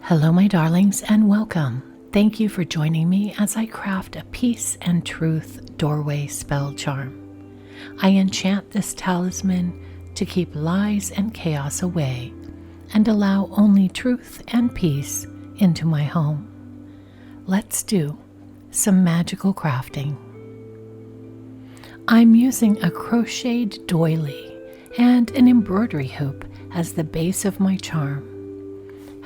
Hello, my darlings, and welcome. Thank you for joining me as I craft a peace and truth doorway spell charm. I enchant this talisman to keep lies and chaos away and allow only truth and peace into my home. Let's do some magical crafting. I'm using a crocheted doily and an embroidery hoop as the base of my charm.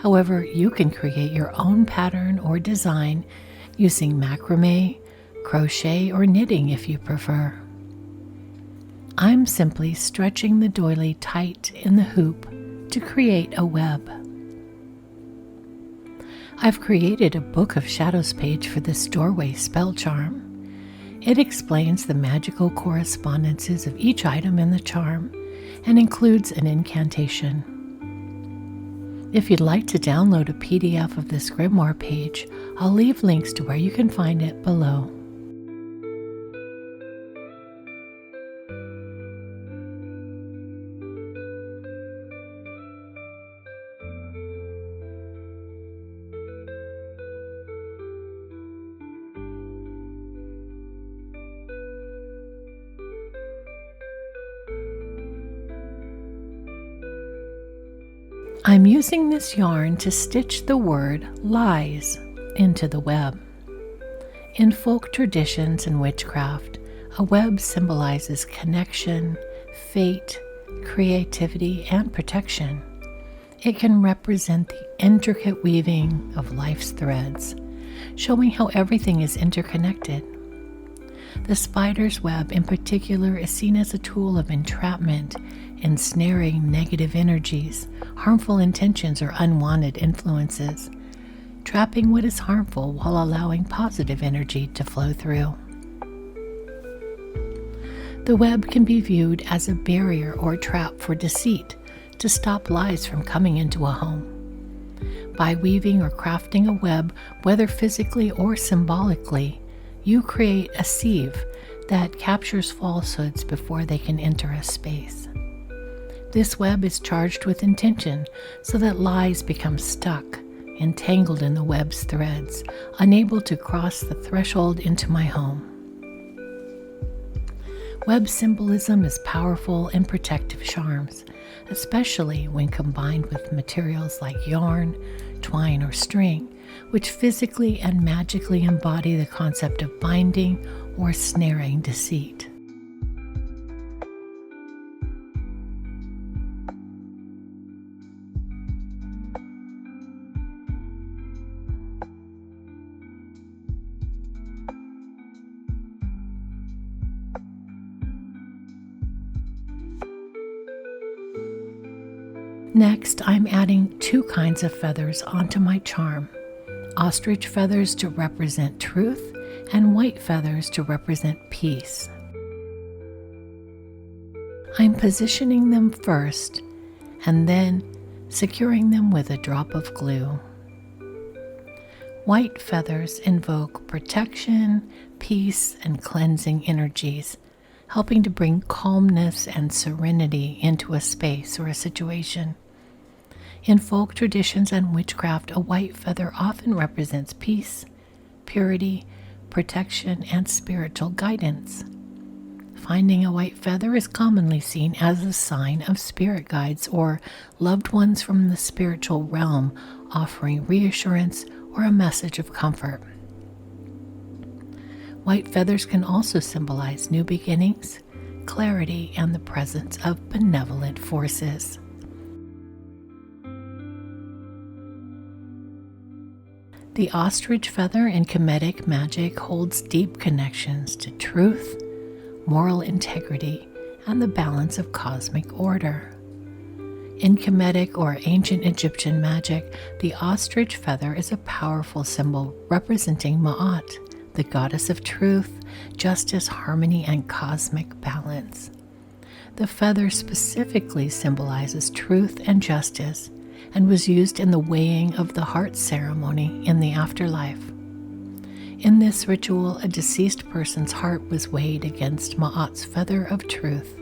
However, you can create your own pattern or design using macrame, crochet, or knitting if you prefer. I'm simply stretching the doily tight in the hoop to create a web. I've created a Book of Shadows page for this doorway spell charm. It explains the magical correspondences of each item in the charm and includes an incantation. If you'd like to download a PDF of this grimoire page, I'll leave links to where you can find it below. I'm using this yarn to stitch the word lies into the web. In folk traditions and witchcraft, a web symbolizes connection, fate, creativity, and protection. It can represent the intricate weaving of life's threads, showing how everything is interconnected. The spider's web in particular is seen as a tool of entrapment, ensnaring negative energies, harmful intentions, or unwanted influences, trapping what is harmful while allowing positive energy to flow through. The web can be viewed as a barrier or trap for deceit to stop lies from coming into a home. By weaving or crafting a web, whether physically or symbolically, you create a sieve that captures falsehoods before they can enter a space. This web is charged with intention so that lies become stuck, entangled in the web's threads, unable to cross the threshold into my home. Web symbolism is powerful in protective charms, especially when combined with materials like yarn, twine, or string, which physically and magically embody the concept of binding or snaring deceit. Next, I'm adding two kinds of feathers onto my charm. Ostrich feathers to represent truth and white feathers to represent peace. I'm positioning them first and then securing them with a drop of glue. White feathers invoke protection, peace, and cleansing energies, helping to bring calmness and serenity into a space or a situation. In folk traditions and witchcraft, a white feather often represents peace, purity, protection, and spiritual guidance. Finding a white feather is commonly seen as a sign of spirit guides or loved ones from the spiritual realm, offering reassurance or a message of comfort. White feathers can also symbolize new beginnings, clarity, and the presence of benevolent forces. The ostrich feather in Kemetic magic holds deep connections to truth, moral integrity, and the balance of cosmic order. In Kemetic or ancient Egyptian magic, the ostrich feather is a powerful symbol representing Ma'at, the goddess of truth, justice, harmony, and cosmic balance. The feather specifically symbolizes truth and justice, and was used in the weighing of the heart ceremony in the afterlife. In this ritual, a deceased person's heart was weighed against Ma'at's feather of truth.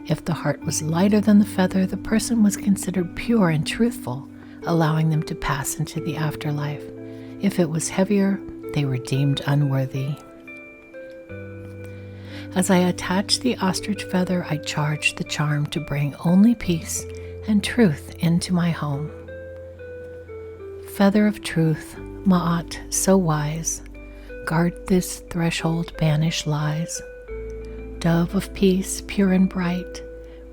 If the heart was lighter than the feather, the person was considered pure and truthful, allowing them to pass into the afterlife. If it was heavier, they were deemed unworthy. As I attached the ostrich feather, I charged the charm to bring only peace and truth into my home. Feather of truth, Ma'at, so wise, guard this threshold, banish lies. Dove of peace, pure and bright,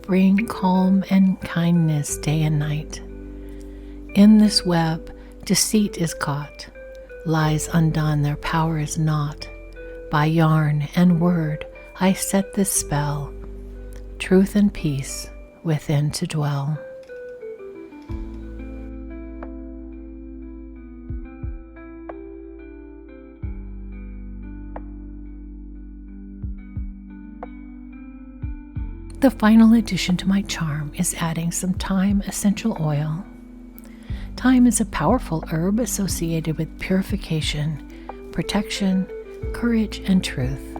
bring calm and kindness day and night. In this web, deceit is caught, lies undone, their power is naught. By yarn and word, I set this spell, truth and peace within to dwell. The final addition to my charm is adding some thyme essential oil. Thyme is a powerful herb associated with purification, protection, courage, and truth.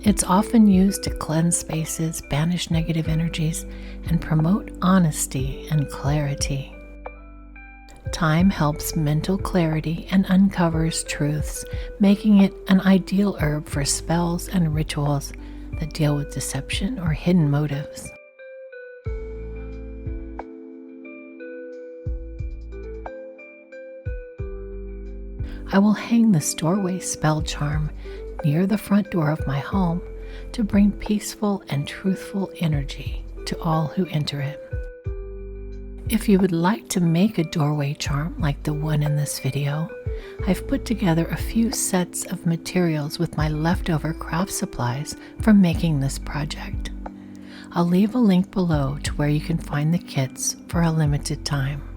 It's often used to cleanse spaces, banish negative energies, and promote honesty and clarity. Thyme helps mental clarity and uncovers truths, making it an ideal herb for spells and rituals that deal with deception or hidden motives. I will hang this doorway spell charm near the front door of my home to bring peaceful and truthful energy to all who enter it. If you would like to make a doorway charm like the one in this video, I've put together a few sets of materials with my leftover craft supplies from making this project. I'll leave a link below to where you can find the kits for a limited time.